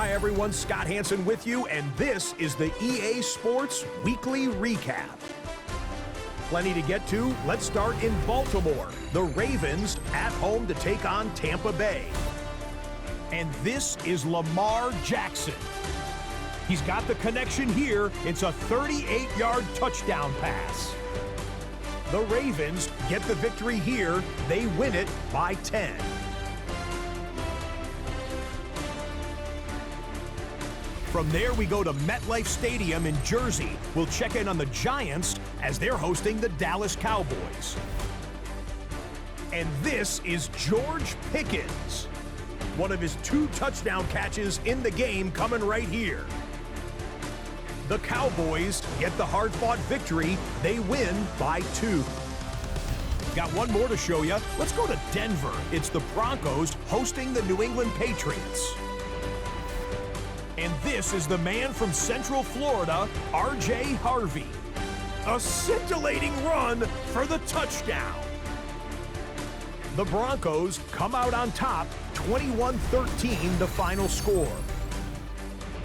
Hi everyone, Scott Hansen with you, and this is the EA Sports Weekly Recap. Plenty to get to. Let's start in Baltimore. The Ravens at home to take on Tampa Bay. And this is Lamar Jackson. He's got the connection here. It's a 38-yard touchdown pass. The Ravens get the victory here. They win it by 10. From there, we go to MetLife Stadium in Jersey. We'll check in on the Giants as they're hosting the Dallas Cowboys. And this is George Pickens. One of his 2 touchdown catches in the game coming right here. The Cowboys get the hard-fought victory. They win by 2. Got one more to show you. Let's go to Denver. It's the Broncos hosting the New England Patriots. And this is the man from Central Florida, R.J. Harvey. A scintillating run for the touchdown. The Broncos come out on top, 21-13 the final score.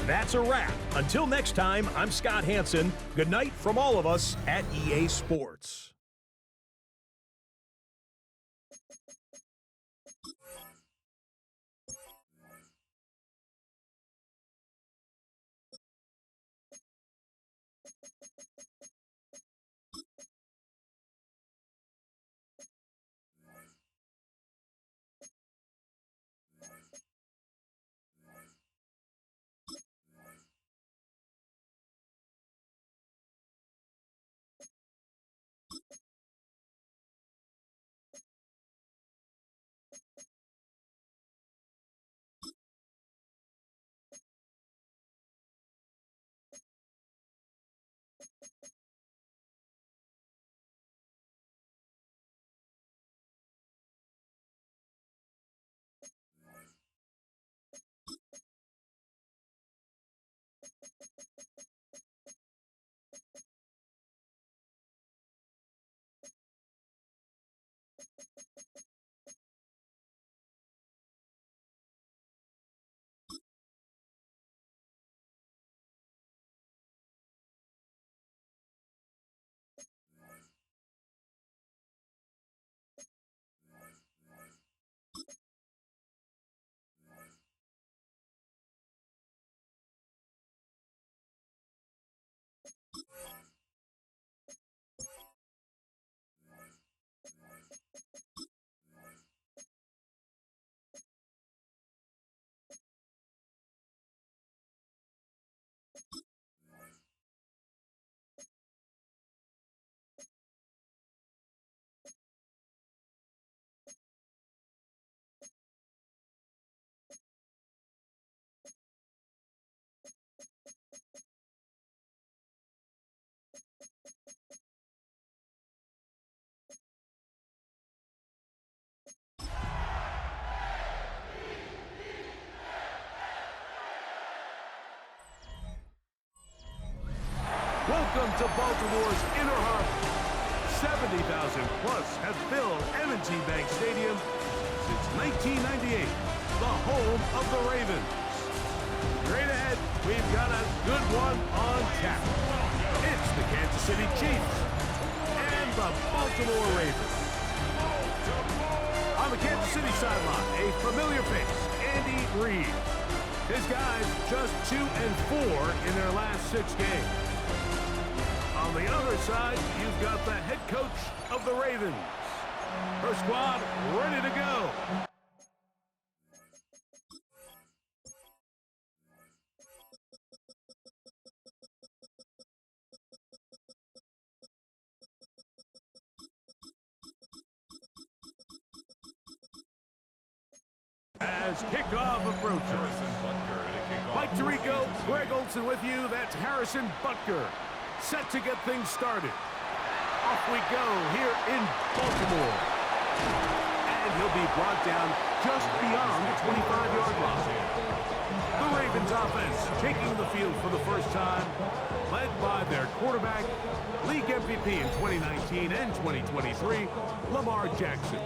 That's a wrap. Until next time, I'm Scott Hansen. Good night from all of us at EA Sports. Welcome to Baltimore's Inner Harbor. 70,000 plus have filled M&T Bank Stadium since 1998, the home of the Ravens. Straight ahead, we've got a good one on tap. It's the Kansas City Chiefs and the Baltimore Ravens. On the Kansas City sideline, a familiar face, Andy Reid. His guys just 2-4 in their last 6 games. On the other side, you've got the head coach of the Ravens. Her squad ready to go. As kickoff approaches. Mike Tirico, Greg Olson with you. That's Harrison Butker. Set to get things started. Off we go here in Baltimore. And he'll be brought down just beyond the 25-yard line. The Ravens offense taking the field for the first time, led by their quarterback, league MVP in 2019 and 2023, Lamar Jackson.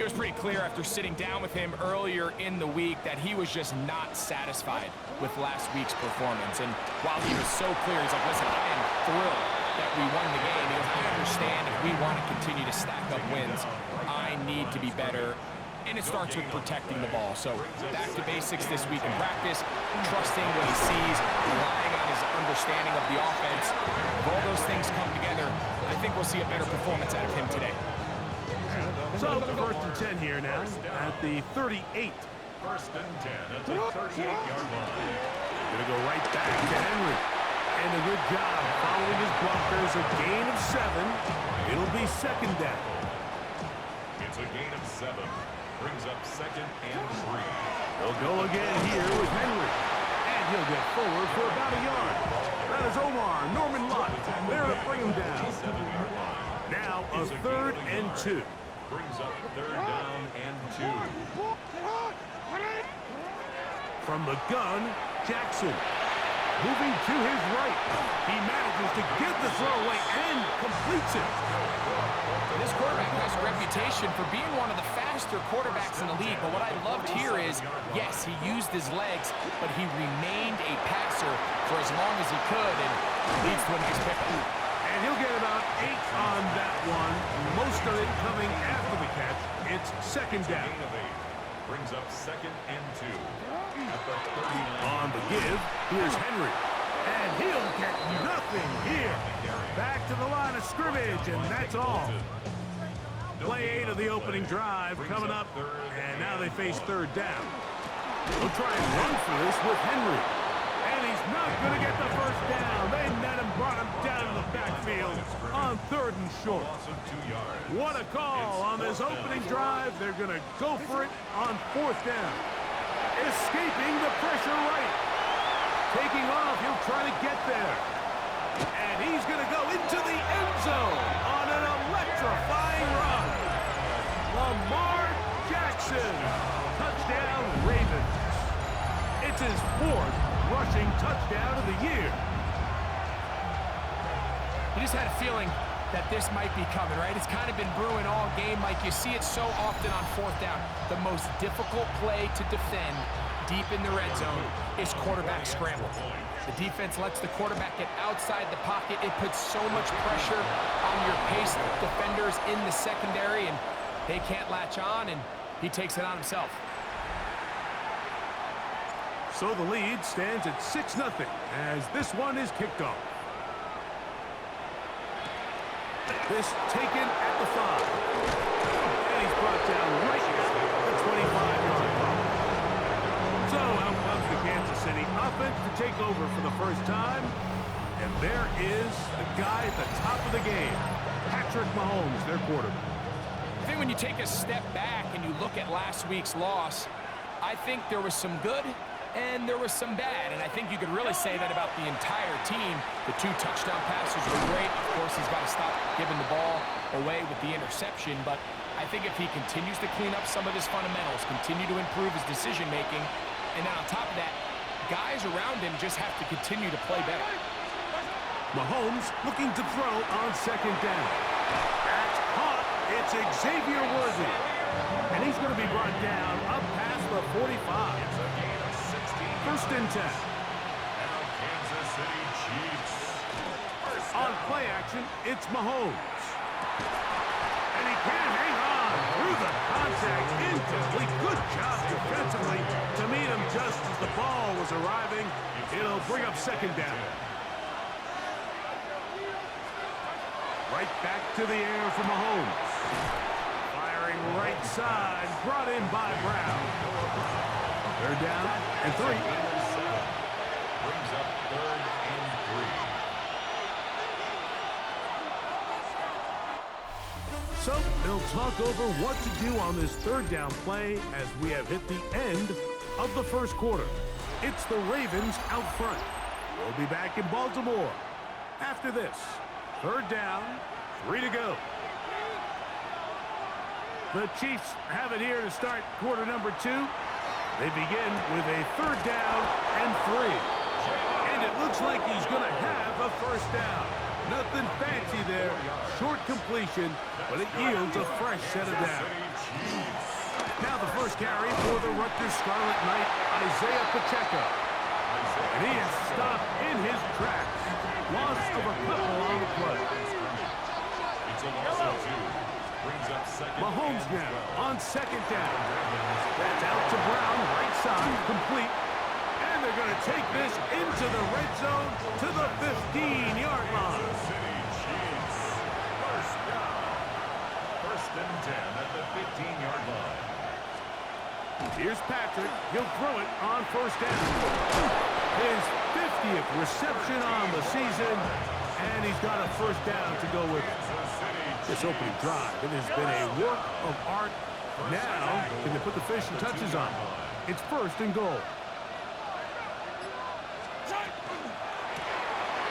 It was pretty clear after sitting down with him earlier in the week that he was just not satisfied with last week's performance. And while he was so clear, he's like, listen, I am thrilled that we won the game because I understand if we want to continue to stack up wins, I need to be better. And it starts with protecting the ball. So back to basics this week in practice, trusting what he sees, relying on his understanding of the offense. If all those things come together, I think we'll see a better performance out of him today. So, first and 10 here now at the 38. First and 10 at the 38-yard line. Gonna go right back to Henry. And a good job following his blockers. A gain of 7. It'll be second down. It's a gain of 7. Brings up second and 3. They'll go again here with Henry. And he'll get forward for about a yard. That is Omar Norman Lott there to bring him down. 7-yard line. Now a third and 2. Brings up third down and 2. From the gun, Jackson. Moving to his right. He manages to get the throw away and completes it. This quarterback has a reputation for being one of the faster quarterbacks in the league, but what I loved here is, yes, he used his legs, but he remained a passer for as long as he could, and leads to a nice pickup. And he'll get about 8 on that one. Most of it coming after the catch. It's second down. Gain of 8. Brings up second and 2. At the 39. On the give, here's Henry. And he'll get nothing here. Back to the line of scrimmage, and that's all. Play 8 of the opening drive coming up, and now they face third down. They'll try and run for this with Henry. And he's not going to get the first down. They net him, brought him down to the backfield on third and short. Loss of 2 yards. What a call on this opening drive. They're going to go for it on fourth down. Escaping the pressure right. Taking off, he'll try to get there. And he's going to go into the end zone on an electrifying run. Lamar Jackson. Touchdown, Ravens. It's his 4th rushing touchdown of the year. You just had a feeling that this might be coming, right? It's kind of been brewing all game, Mike. You see it so often on fourth down. The most difficult play to defend deep in the red zone is quarterback scramble. The defense lets the quarterback get outside the pocket. It puts so much pressure on your pace defenders in the secondary, and they can't latch on, and he takes it on himself. So the lead stands at 6-0 as this one is kicked off. This taken at the 5. And he's brought down right at the 25-yard line. So out comes the Kansas City offense to take over for the first time. And there is the guy at the top of the game, Patrick Mahomes, their quarterback. I think when you take a step back and you look at last week's loss, I think there was some good and there was some bad, and I think you could really say that about the entire team. The 2 touchdown passes were great. Of course, he's got to stop giving the ball away with the interception, but I think if he continues to clean up some of his fundamentals, continue to improve his decision-making, and then on top of that, guys around him just have to continue to play better. Mahomes looking to throw on second down. That's caught. It's Xavier Worthy. And he's going to be brought down up past the 45. First and 10. Now Kansas City Chiefs. On play action, it's Mahomes. And he can't hang on through the contact. Incomplete. Good job defensively to meet him just as the ball was arriving. It'll bring up second down. Right back to the air for Mahomes. Firing right side, brought in by Brown. They're down and 3. Brings up third and 3. So they'll talk over what to do on this third down play as we have hit the end of the first quarter. It's the Ravens out front. We'll be back in Baltimore after this. Third down, 3 to go. The Chiefs have it here to start quarter number 2. They begin with a third down and 3. And it looks like he's going to have a first down. Nothing fancy there. Short completion, but it yields a fresh set of downs. Now the first carry for the Rutgers Scarlet Knight, Isaiah Pacheco. And he is stopped in his tracks. Loss of a couple on the play. It's a loss of 2. Brings up second. Mahomes now on second down. That's out to Brown, right side, complete. And they're going to take this into the red zone to the 15-yard line. City Chiefs. First down. First and 10 at the 15-yard line. Here's Patrick. He'll throw it on first down. His 50th reception on the season, and he's got a first down to go with this opening drive. It has been a work of art. Now, can they put the finishing touches on? It's first and goal.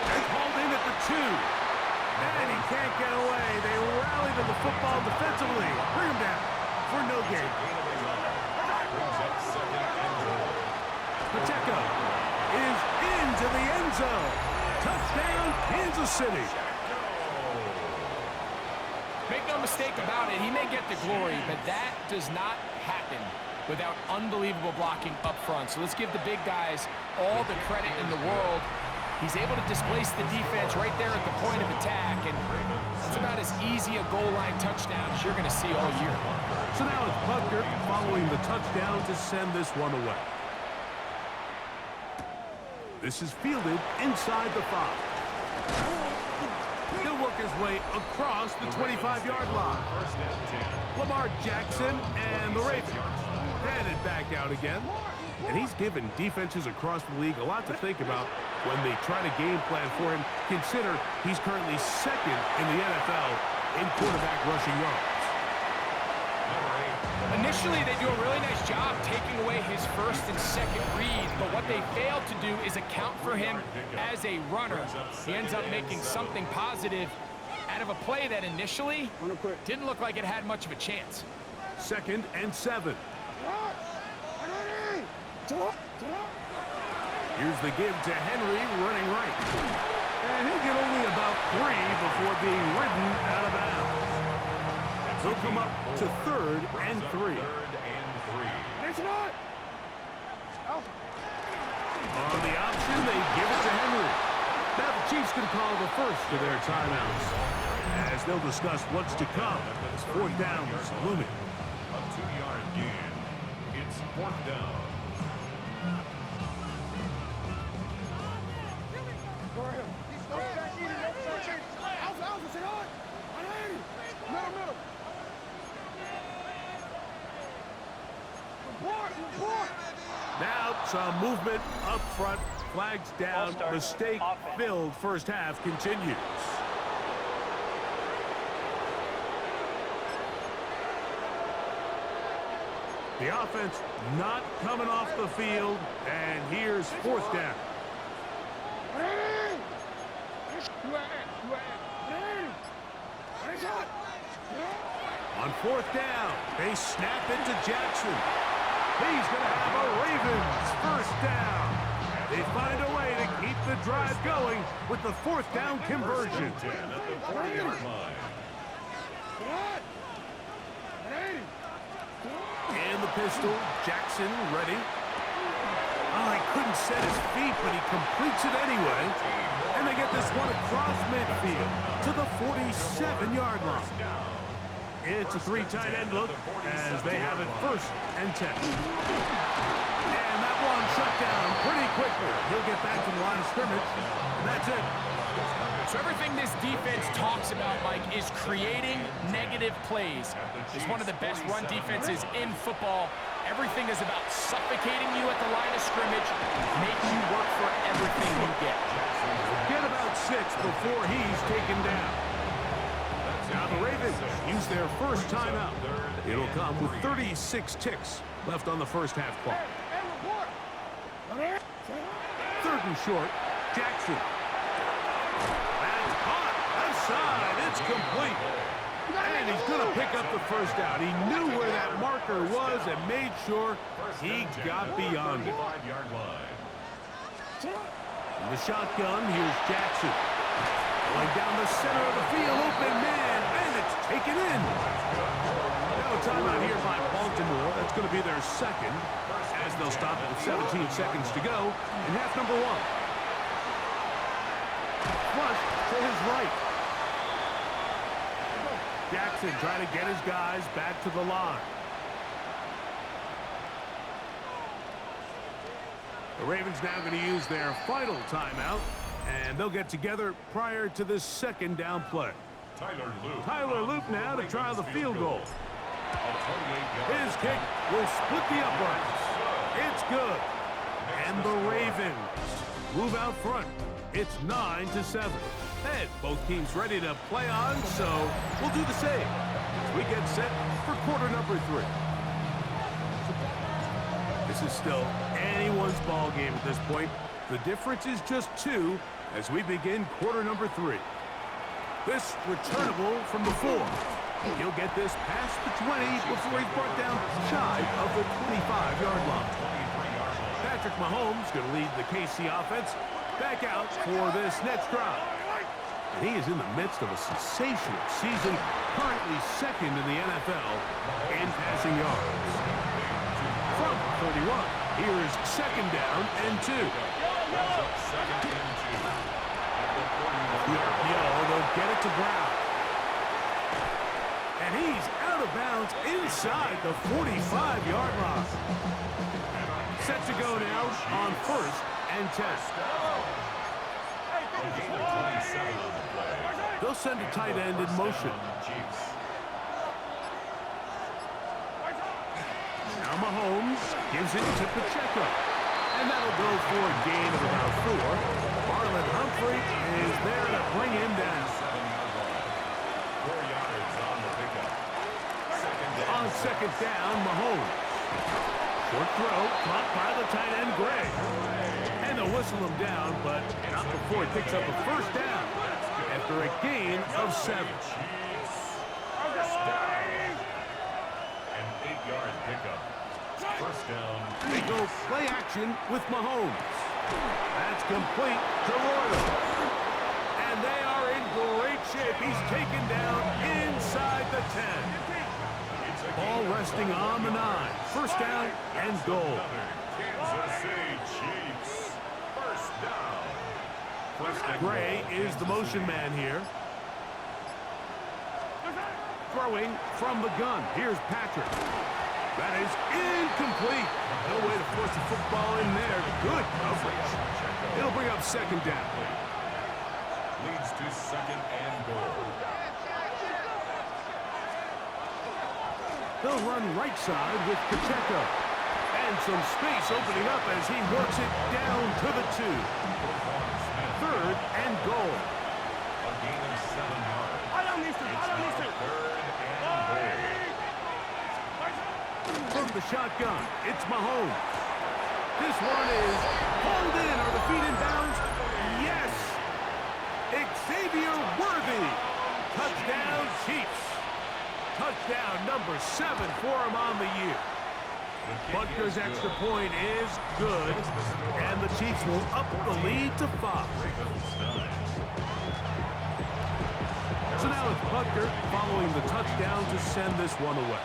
They're called in at the 2. And he can't get away. They rally to the football defensively. Bring him down for no gain. Pacheco is into the end zone. Touchdown, Kansas City. Make no mistake about it, he may get the glory, but that does not happen without unbelievable blocking up front. So let's give the big guys all the credit in the world. He's able to displace the defense right there at the point of attack, and it's about as easy a goal line touchdown as you're going to see all year. So now it's Butker following the touchdown to send this one away. This is fielded inside the 5. He'll work his way across the 25-yard line. Lamar Jackson and the Ravens headed back out again. And he's given defenses across the league a lot to think about when they try to game plan for him. Consider he's currently second in the NFL in quarterback rushing yards. Initially, they do a really nice job taking away his first and second reads, but what they failed to do is account for him as a runner. He ends up making something positive out of a play that initially didn't look like it had much of a chance. Second and 7. Here's the give to Henry running right. And he'll get only about 3 before being ridden out of bounds. He'll come up to 3rd and 3. On the option, they give it to Henry. Now the Chiefs can call the first of their timeouts, as they'll discuss what's to come as 4th down is looming. A 2-yard gain. It's 4th down. Now some movement up front, flags down, mistake-filled first half continues. The offense not coming off the field, and here's 4th down. On 4th down, they snap into Jackson. He's going to have a Ravens first down. They find a way to keep the drive going with the 4th down conversion. At the 4-yard line. And the pistol, Jackson ready. Oh, he couldn't set his feet, but he completes it anyway. And they get this one across midfield to the 47-yard line. It's a 3 tight end look as they have it 1st and 10. And that one shut down pretty quickly. He'll get back to the line of scrimmage, and that's it. So everything this defense talks about, Mike, is creating negative plays. It's one of the best run defenses in football. Everything is about suffocating you at the line of scrimmage, making you work for everything you get. Get about 6 before he's taken down. Now the Ravens use their first timeout. It'll come with 36 ticks left on the first half clock. 3rd and short, Jackson. That's caught outside. It's complete. And he's going to pick up the first down. He knew where that marker was and made sure he got beyond it. In the shotgun, here's Jackson. Going down the center of the field, open man, and it's taken in. Now a timeout here by Baltimore. That's going to be their second, as they'll stop it with 17 seconds to go in half number 1. Flush to his right. Jackson trying to get his guys back to the line. The Ravens now going to use their final timeout, and they'll get together prior to this second down play. Tyler Luke now to try the field goal. His kick will split the uprights. It's good. And the Ravens move out front. It's 9-7. And both teams ready to play on, so we'll do the same as we get set for quarter number 3. This is still anyone's ball game at this point. The difference is just 2 as we begin quarter number 3. This returnable from the 4. He'll get this past the 20 before he's brought down shy of the 25-yard line. Patrick Mahomes going to lead the KC offense back out for this next drive. And he is in the midst of a sensational season, currently second in the NFL in passing yards. From 31, here's second down and 2. The RPO, they'll get it to Brown. And he's out of bounds inside the 45-yard line. Set to go now on 1st and 10. They'll send a tight end in motion. Now Mahomes gives it to Pacheco. And that'll go for a gain of about 4. Marlon Humphrey is there to bring him down. 4 yards on the pickup. On second down, Mahomes. Short throw, caught by the tight end, Gray. And they'll whistle him down, but not before he picks up a first down after a gain of 7. An 8-yard pickup. First down. They go play action with Mahomes. That's complete to Royal. And they are in great shape. He's taken down inside the 10. Ball resting on the 9. First down and goal. Kansas City Chiefs. First down. Gray is the motion man here. Throwing from the gun. Here's Patrick. That is incomplete. No way to force the football in there. Good coverage. It'll bring up second down. Leads to second and goal. They'll run right side with Pacheco. And some space opening up as he works it down to the 2. Third and goal. A gain of 7 yards. It's now third and goal. From the shotgun, it's Mahomes. This one is hauled in. Are the feet in bounds? Yes! Xavier Worthy. Touchdown, Chiefs. Touchdown number 7 for him on the year. Butker's extra point is good, and the Chiefs will up the lead to 5. So now it's Butker following the touchdown to send this one away.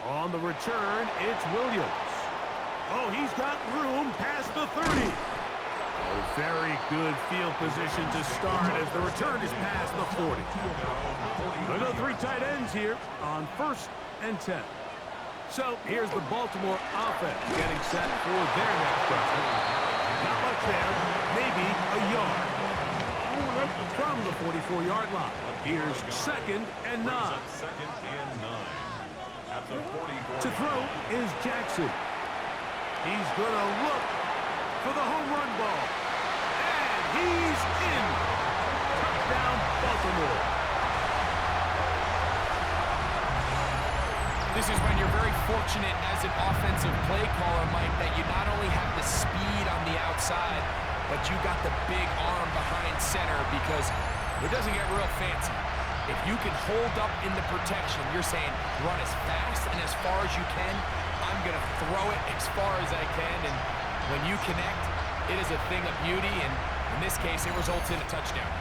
On the return, it's Williams. Oh, he's got room past the 30. Oh, very good field position to start as the return is past the 40. We'll go 3 tight ends here on 1st and 10. So here's the Baltimore offense getting set for their next drive. Not much there, maybe a yard. From the 44-yard line, here's second and 9. Second and 9. At the 44. To throw is Jackson. He's going to look for the home run ball. And he's in. Touchdown, Baltimore. This is when you're very fortunate as an offensive play caller, Mike, that you not only have the speed on the outside, but you got the big arm behind center, because it doesn't get real fancy. If you can hold up in the protection, you're saying run as fast and as far as you can. I'm going to throw it as far as I can, and when you connect, it is a thing of beauty, and In this case, it results in a touchdown.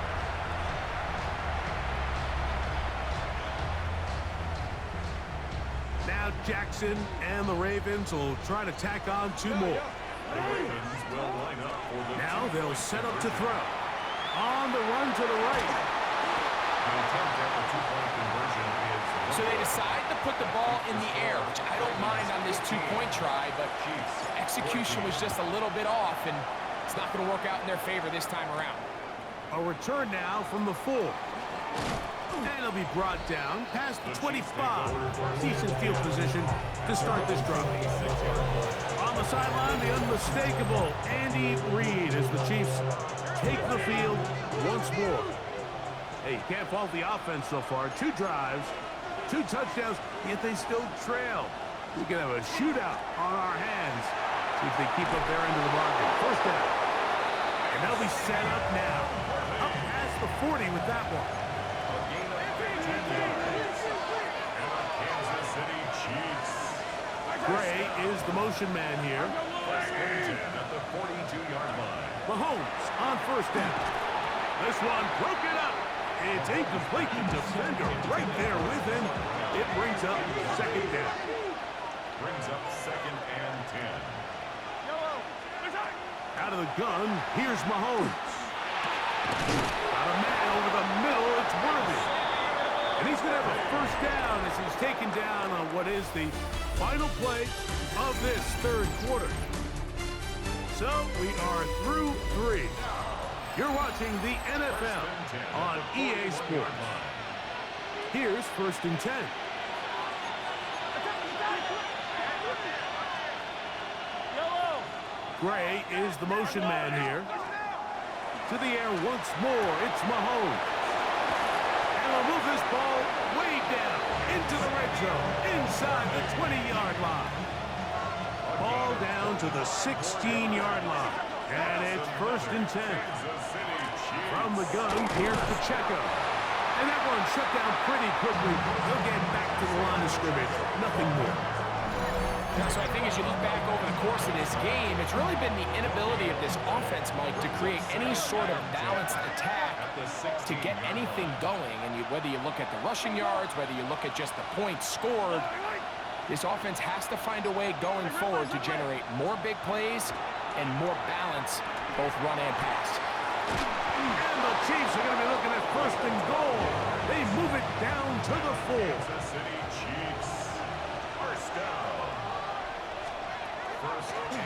Now Jackson and the Ravens will try to tack on 2 more. The Ravens will line up for the Now they'll set up to throw. On the run to the right. The attempt at the two-point conversion is So they decide to put the ball in the air, which I don't mind on this 2-point try, but execution was just a little bit off, and it's not going to work out in their favor this time around. A return now from the 4. And it'll be brought down past the 25. Decent field position to start this drive. On the sideline, the unmistakable Andy Reid as the Chiefs take the field once more. Hey, you can't fault the offense so far. 2 drives, 2 touchdowns, yet they still trail. We could have a shootout on our hands. See if they keep up their end of the bargain. First down. And they'll be set up now. Up past the 40 with that one. a gain of 15 yards. And the Kansas City Chiefs. Gray is the motion man here. First and 10 at the 42-yard line. Mahomes on first down. This one broken up. It's incomplete. The defender right there with him. It brings up second down. Brings up 2nd and 10. Out of the gun, here's Mahomes. Got a man over the middle. It's Worthy. And he's going to have a first down as he's taken down on what is the final play of this 3rd quarter. So we are through 3. You're watching the NFL on EA Sports. Here's 1st and 10. Gray is the motion man here. To the air once more, it's Mahomes. And they'll move this ball way down into the red zone, inside the 20-yard line. Ball down to the 16-yard line. And it's 1st and 10. From the gun, here's Pacheco. And that one shut down pretty quickly. They'll get back to the line of scrimmage. Nothing more. Now, so I think as you look back over the course of this game, it's really been the inability of this offense, Mike, to create any sort of balanced attack to get anything going. And whether you look at the rushing yards, whether you look at just the points scored, this offense has to find a way going forward to generate more big plays and more balance, both run and pass. And the Chiefs are going to be looking at 1st and goal. They move it down to the 4. Kansas City Chiefs. First down.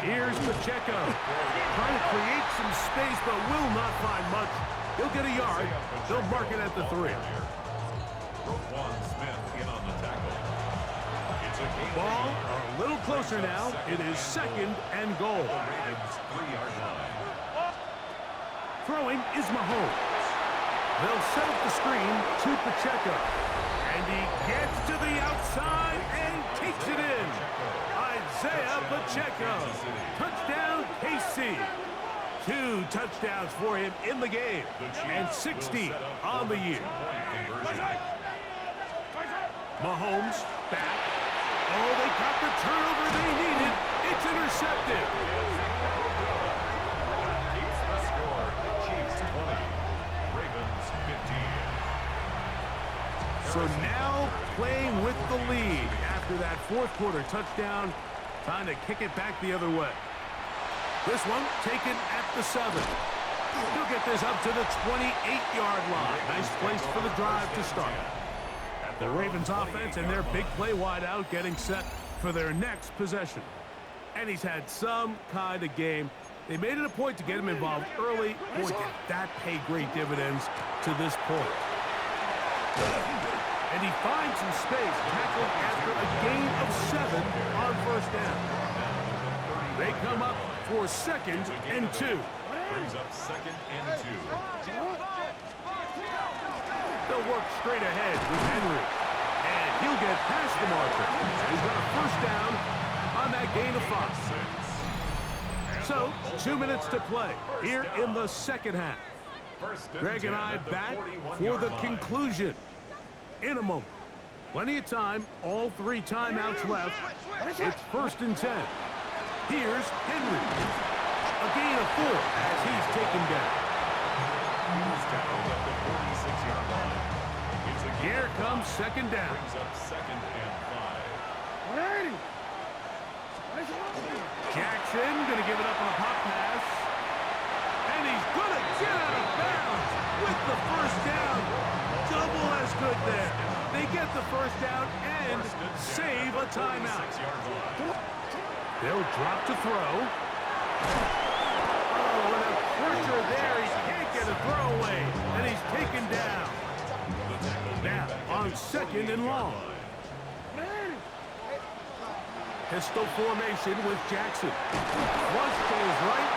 Here's Pacheco. Trying to create some space, but will not find much. He'll get a yard. They'll mark it at the 3. Roquan Smith in on the tackle. It's a gain. Ball a little closer now. It is 2nd and goal. Ravens 3-yard line. Throwing is Mahomes. They'll set up the screen to Pacheco. And he gets to the outside and takes it in. Isaiah Pacheco. Touchdown, KC. 2 touchdowns for him in the game. And 60 on the year. Mahomes back. Oh, they got the turnover they needed. It's intercepted. Keeps the score. Chiefs 20. Ravens 15. So now playing with the lead after that 4th quarter touchdown. Time to kick it back the other way. This one taken at the 7. He'll get this up to the 28-yard line. Nice place for the drive to start. The Ravens offense and their big play wideout getting set for their next possession. And he's had some kind of game. They made it a point to get him involved early. Boy, did that pay great dividends to this point. And he finds some space, tackled after a gain of 7 on 1st down. They come up for 2nd and 2. Brings up 2nd and 2. They'll work straight ahead with Henry. And he'll get past the marker. He's got a 1st down on that gain of 5. So, 2 minutes to play here in the 2nd half. Greg and I back for the conclusion in a moment. Plenty of time, all 3 timeouts left. It's 1st and 10. Here's Henry. A gain of 4 as he's taken down. He's tackled at the 46-yard line. It's a Here comes second down. brings up 2nd and 5. Jackson going to give it up on a pop pass. And he's going to get out of bounds with the first down. Double as good there. They get the first down and save a timeout. 6-yard line. They'll drop to throw. Oh, and a pressure there. He can't get a throwaway. And he's taken down. Now on 2nd and long. Pistol formation with Jackson. Once goes right.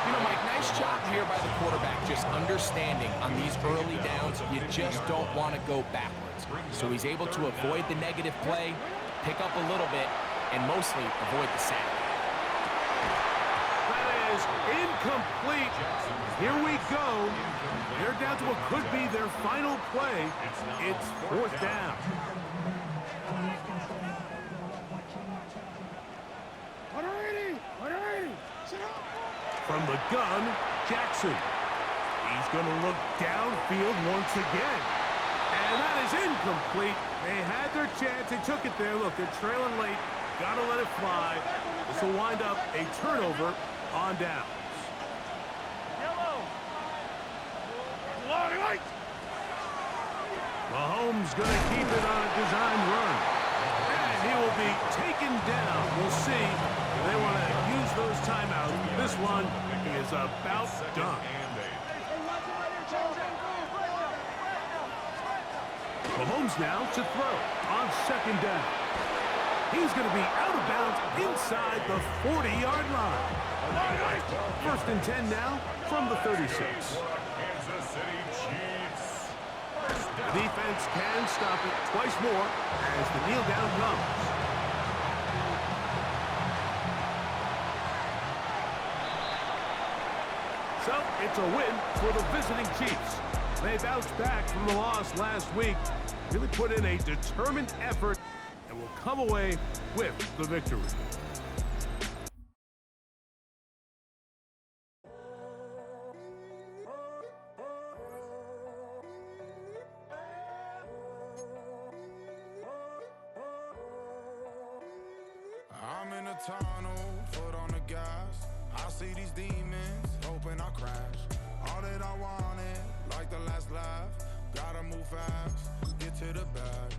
You know, Mike, nice job here by the quarterback, just understanding on these early downs, you just don't want to go backwards. So he's able to avoid the negative play, pick up a little bit, and mostly avoid the sack. That is incomplete. Here we go. They're down to what could be their final play. It's 4th down. From the gun, Jackson. He's going to look downfield once again. And that is incomplete. They had their chance. They took it there. Look, they're trailing late. Got to let it fly. This will wind up a turnover on downs. Mahomes going to keep it on a design run. And he will be taken down. We'll see. They want to use those timeouts. This one is about done. Mahomes now to throw on 2nd down. He's going to be out of bounds inside the 40-yard line. 1st and 10 now from the 36. Kansas City Chiefs. The defense can stop it twice more as the kneel down comes. So, it's a win for the visiting Chiefs. They bounced back from the loss last week, really put in a determined effort, and will come away with the victory. I'm in a tunnel, foot on the gas. I see these demons, hoping I crash. All that I wanted, like the last laugh. Gotta move fast, get to the bag.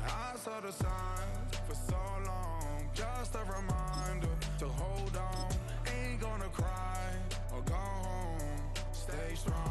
I saw the signs for so long. Just a reminder to hold on. Ain't gonna cry or go home. Stay strong.